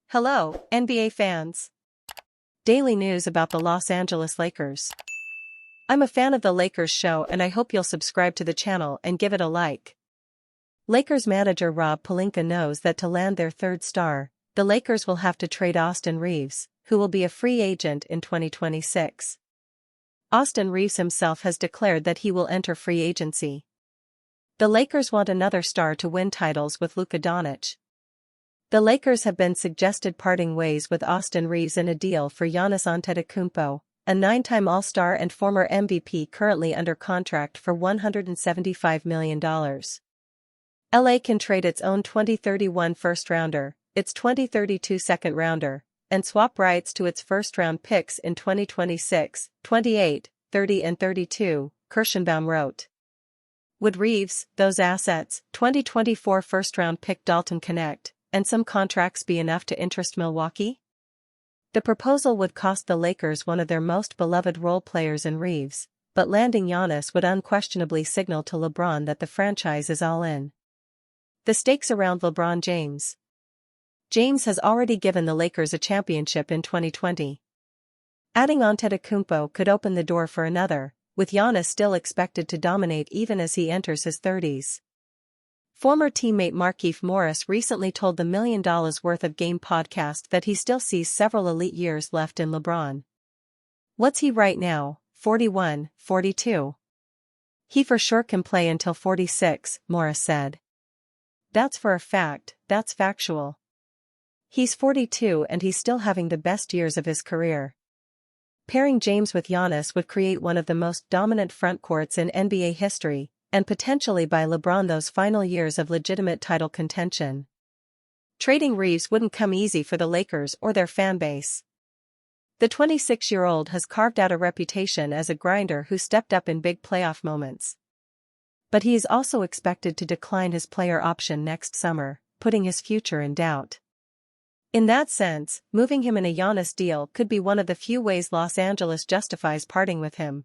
Hello, NBA fans. Daily news about the Los Angeles Lakers. I'm a fan of the Lakers show and I hope you'll subscribe to the channel and give it a like. Lakers manager Rob Pelinka knows that to land their third star, the Lakers will have to trade Austin Reaves, who will be a free agent in 2026. Austin Reaves himself has declared that he will enter free agency. The Lakers want another star to win titles with Luka Doncic. The Lakers have been suggested parting ways with Austin Reaves in a deal for Giannis Antetokounmpo, a 9-time All-Star and former MVP currently under contract for $175 million. LA can trade its own 2031 first-rounder, its 2032 second-rounder, and swap rights to its first-round picks in 2026, 28, 30 and 32, Kirschenbaum wrote. Would Reaves, those assets, 2024 first-round pick Dalton Knecht, and some contracts be enough to interest Milwaukee? The proposal would cost the Lakers one of their most beloved role players in Reaves, but landing Giannis would unquestionably signal to LeBron that the franchise is all in. The stakes around LeBron James. James has already given the Lakers a championship in 2020. Adding Antetokounmpo could open the door for another, with Giannis still expected to dominate even as he enters his 30s. Former teammate Markieff Morris recently told the $1 Million Worth of Game podcast that he still sees several elite years left in LeBron. What's he right now, 41, 42? He for sure can play until 46, Morris said. That's for a fact, that's factual. He's 42 and he's still having the best years of his career. Pairing James with Giannis would create one of the most dominant frontcourts in NBA history, and potentially buy LeBron those final years of legitimate title contention. Trading Reaves wouldn't come easy for the Lakers or their fanbase. The 26-year-old has carved out a reputation as a grinder who stepped up in big playoff moments. But he is also expected to decline his player option next summer, putting his future in doubt. In that sense, moving him in a Giannis deal could be one of the few ways Los Angeles justifies parting with him.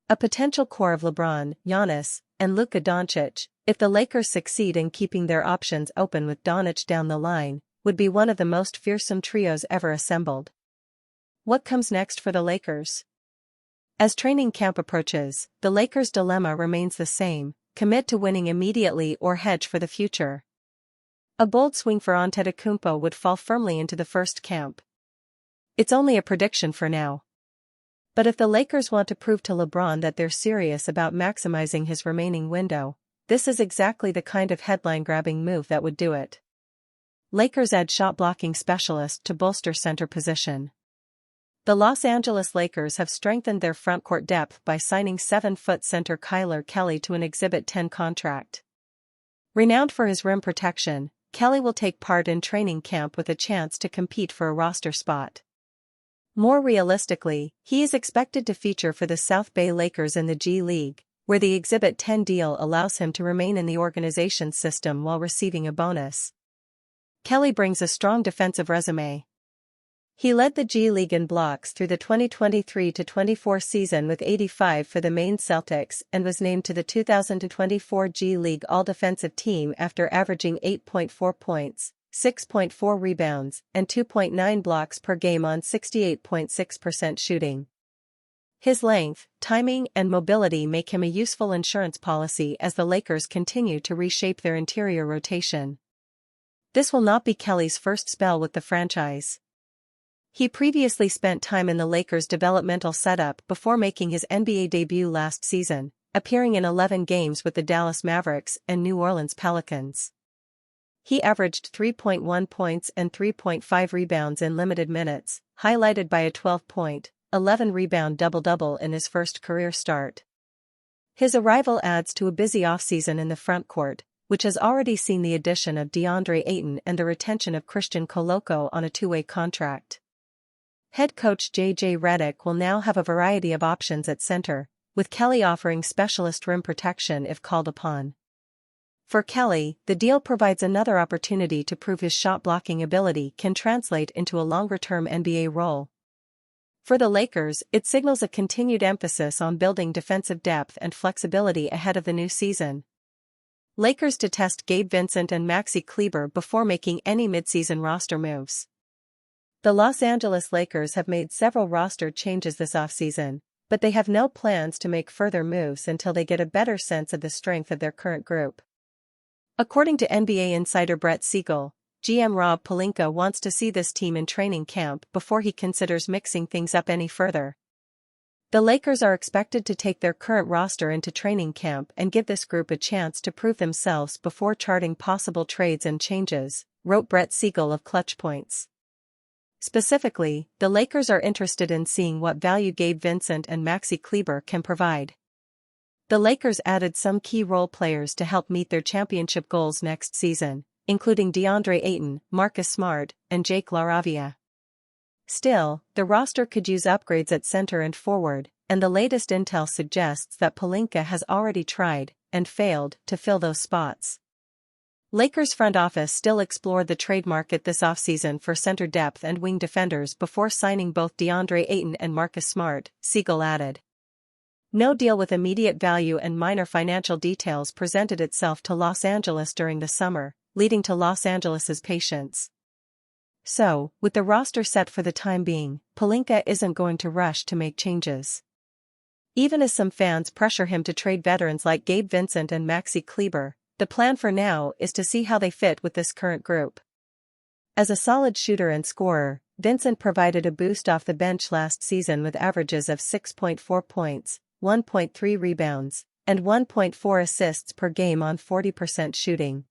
A potential core of LeBron, Giannis, and Luka Doncic, if the Lakers succeed in keeping their options open with Doncic down the line, would be one of the most fearsome trios ever assembled. What comes next for the Lakers? As training camp approaches, the Lakers' dilemma remains the same: commit to winning immediately or hedge for the future. A bold swing for Antetokounmpo would fall firmly into the first camp. It's only a prediction for now. But if the Lakers want to prove to LeBron that they're serious about maximizing his remaining window, this is exactly the kind of headline-grabbing move that would do it. Lakers add shot-blocking specialist to bolster center position. The Los Angeles Lakers have strengthened their frontcourt depth by signing 7-foot center Kyler Kelly to an Exhibit 10 contract. Renowned for his rim protection, Kelly will take part in training camp with a chance to compete for a roster spot. More realistically, he is expected to feature for the South Bay Lakers in the G League, where the Exhibit 10 deal allows him to remain in the organization's system while receiving a bonus. Kelly brings a strong defensive resume. He led the G League in blocks through the 2023-24 season with 85 for the Maine Celtics and was named to the 2024 G League All-Defensive Team after averaging 8.4 points, 6.4 rebounds, and 2.9 blocks per game on 68.6% shooting. His length, timing, and mobility make him a useful insurance policy as the Lakers continue to reshape their interior rotation. This will not be Kelly's first spell with the franchise. He previously spent time in the Lakers' developmental setup before making his NBA debut last season, appearing in 11 games with the Dallas Mavericks and New Orleans Pelicans. He averaged 3.1 points and 3.5 rebounds in limited minutes, highlighted by a 12-point, 11-rebound double-double in his first career start. His arrival adds to a busy offseason in the frontcourt, which has already seen the addition of DeAndre Ayton and the retention of Christian Koloko on a two-way contract. Head coach J.J. Redick will now have a variety of options at center, with Kelly offering specialist rim protection if called upon. For Kelly, the deal provides another opportunity to prove his shot-blocking ability can translate into a longer-term NBA role. For the Lakers, it signals a continued emphasis on building defensive depth and flexibility ahead of the new season. Lakers to test Gabe Vincent and Maxi Kleber before making any midseason roster moves. The Los Angeles Lakers have made several roster changes this offseason, but they have no plans to make further moves until they get a better sense of the strength of their current group. According to NBA insider Brett Siegel, GM Rob Pelinka wants to see this team in training camp before he considers mixing things up any further. The Lakers are expected to take their current roster into training camp and give this group a chance to prove themselves before charting possible trades and changes, wrote Brett Siegel of Clutch Points. Specifically, the Lakers are interested in seeing what value Gabe Vincent and Maxi Kleber can provide. The Lakers added some key role players to help meet their championship goals next season, including DeAndre Ayton, Marcus Smart, and Jake LaRavia. Still, the roster could use upgrades at center and forward, and the latest intel suggests that Pelinka has already tried, and failed, to fill those spots. Lakers front office still explored the trade market this offseason for center depth and wing defenders before signing both DeAndre Ayton and Marcus Smart, Siegel added. No deal with immediate value and minor financial details presented itself to Los Angeles during the summer, leading to Los Angeles's patience. So, with the roster set for the time being, Pelinka isn't going to rush to make changes. Even as some fans pressure him to trade veterans like Gabe Vincent and Maxi Kleber, the plan for now is to see how they fit with this current group. As a solid shooter and scorer, Vincent provided a boost off the bench last season with averages of 6.4 points, 1.3 rebounds, and 1.4 assists per game on 40% shooting.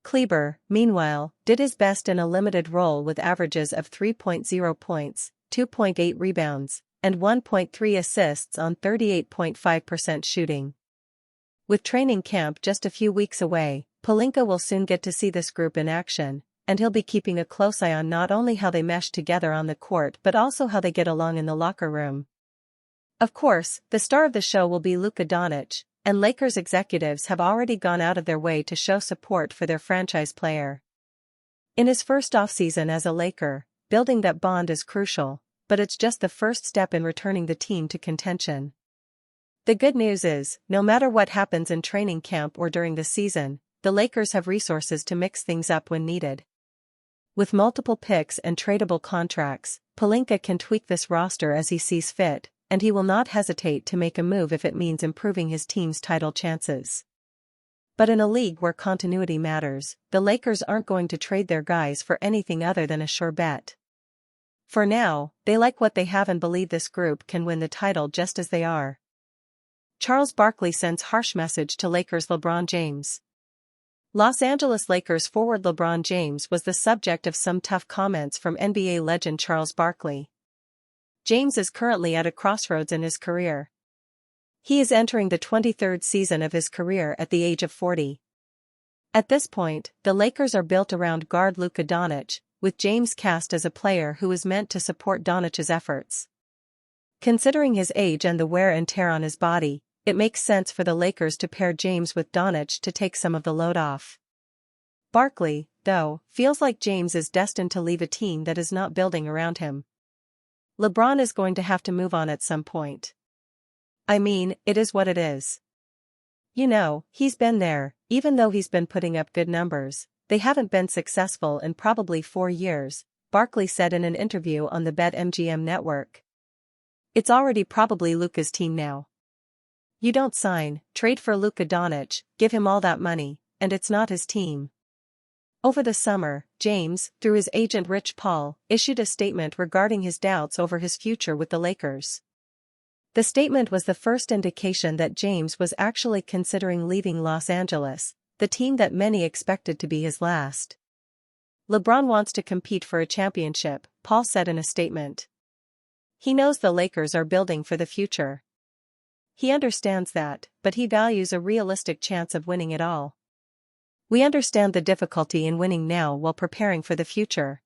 Kleber, meanwhile, did his best in a limited role with averages of 3.0 points, 2.8 rebounds, and 1.3 assists on 38.5% shooting. With training camp just a few weeks away, Pelinka will soon get to see this group in action, and he'll be keeping a close eye on not only how they mesh together on the court but also how they get along in the locker room. Of course, the star of the show will be Luka Doncic, and Lakers executives have already gone out of their way to show support for their franchise player. In his first offseason as a Laker, building that bond is crucial, but it's just the first step in returning the team to contention. The good news is, no matter what happens in training camp or during the season, the Lakers have resources to mix things up when needed. With multiple picks and tradable contracts, Pelinka can tweak this roster as he sees fit, and he will not hesitate to make a move if it means improving his team's title chances. But in a league where continuity matters, the Lakers aren't going to trade their guys for anything other than a sure bet. For now, they like what they have and believe this group can win the title just as they are. Charles Barkley sends harsh message to Lakers LeBron James. Los Angeles Lakers forward LeBron James was the subject of some tough comments from NBA legend Charles Barkley. James is currently at a crossroads in his career. He is entering the 23rd season of his career at the age of 40. At this point, the Lakers are built around guard Luka Doncic, with James cast as a player who is meant to support Doncic's efforts. Considering his age and the wear and tear on his body, it makes sense for the Lakers to pair James with Doncic to take some of the load off. Barkley, though, feels like James is destined to leave a team that is not building around him. LeBron is going to have to move on at some point. I mean, it is what it is. You know, he's been there, even though he's been putting up good numbers, they haven't been successful in probably 4 years, Barkley said in an interview on the BetMGM network. It's already probably Luka's team now. You don't sign, trade for Luka Doncic, give him all that money, and it's not his team. Over the summer, James, through his agent Rich Paul, issued a statement regarding his doubts over his future with the Lakers. The statement was the first indication that James was actually considering leaving Los Angeles, the team that many expected to be his last. LeBron wants to compete for a championship, Paul said in a statement. He knows the Lakers are building for the future. He understands that, but he values a realistic chance of winning it all. We understand the difficulty in winning now while preparing for the future.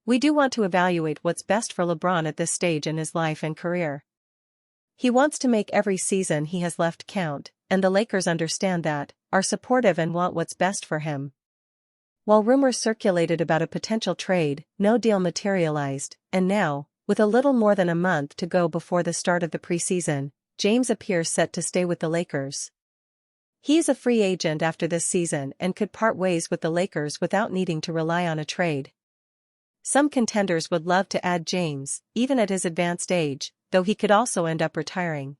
We do want to evaluate what's best for LeBron at this stage in his life and career. He wants to make every season he has left count, and the Lakers understand that, are supportive and want what's best for him. While rumors circulated about a potential trade, no deal materialized, and now, With a little more than a month to go before the start of the preseason, James appears set to stay with the Lakers. He is a free agent after this season and could part ways with the Lakers without needing to rely on a trade. Some contenders would love to add James, even at his advanced age, though he could also end up retiring.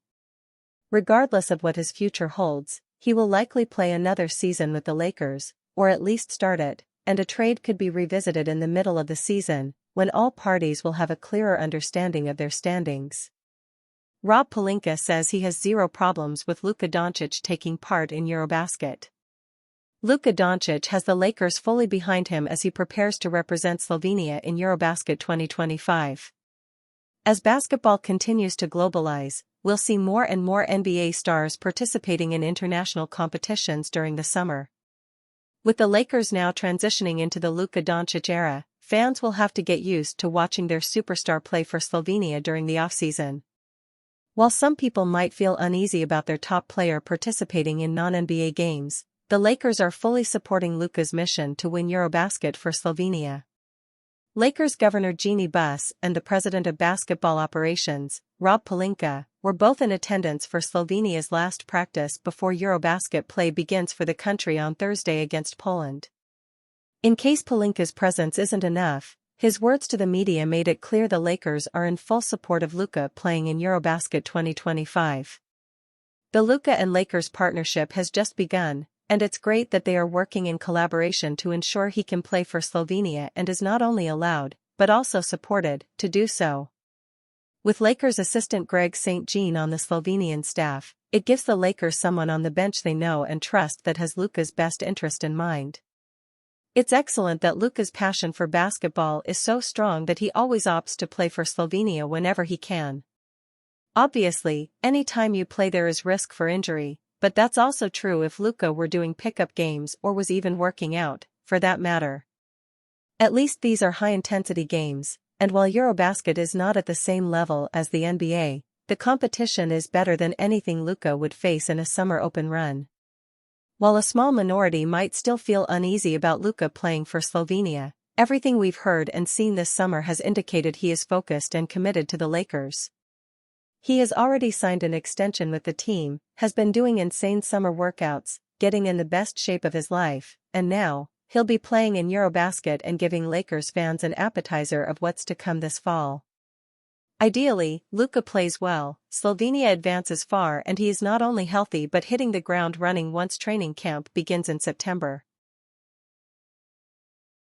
Regardless of what his future holds, he will likely play another season with the Lakers, or at least start it, and a trade could be revisited in the middle of the season, when all parties will have a clearer understanding of their standings. Rob Pelinka says he has zero problems with Luka Doncic taking part in Eurobasket. Luka Doncic has the Lakers fully behind him as he prepares to represent Slovenia in Eurobasket 2025. As basketball continues to globalize, we'll see more and more NBA stars participating in international competitions during the summer. With the Lakers now transitioning into the Luka Doncic era, fans will have to get used to watching their superstar play for Slovenia during the offseason. While some people might feel uneasy about their top player participating in non-NBA games, the Lakers are fully supporting Luka's mission to win Eurobasket for Slovenia. Lakers Governor Jeannie Buss and the President of Basketball Operations, Rob Pelinka, were both in attendance for Slovenia's last practice before Eurobasket play begins for the country on Thursday against Poland. In case Pelinka's presence isn't enough, his words to the media made it clear the Lakers are in full support of Luka playing in Eurobasket 2025. The Luka and Lakers partnership has just begun, and it's great that they are working in collaboration to ensure he can play for Slovenia and is not only allowed, but also supported, to do so. With Lakers assistant Greg St. Jean on the Slovenian staff, it gives the Lakers someone on the bench they know and trust that has Luka's best interest in mind. It's excellent that Luka's passion for basketball is so strong that he always opts to play for Slovenia whenever he can. Obviously, any time you play there is risk for injury, but that's also true if Luka were doing pickup games or was even working out, for that matter. At least these are high-intensity games, and while Eurobasket is not at the same level as the NBA, the competition is better than anything Luka would face in a summer open run. While a small minority might still feel uneasy about Luka playing for Slovenia, everything we've heard and seen this summer has indicated he is focused and committed to the Lakers. He has already signed an extension with the team, has been doing insane summer workouts, getting in the best shape of his life, and now, he'll be playing in Eurobasket and giving Lakers fans an appetizer of what's to come this fall. Ideally, Luka plays well, Slovenia advances far and he is not only healthy but hitting the ground running once training camp begins in September.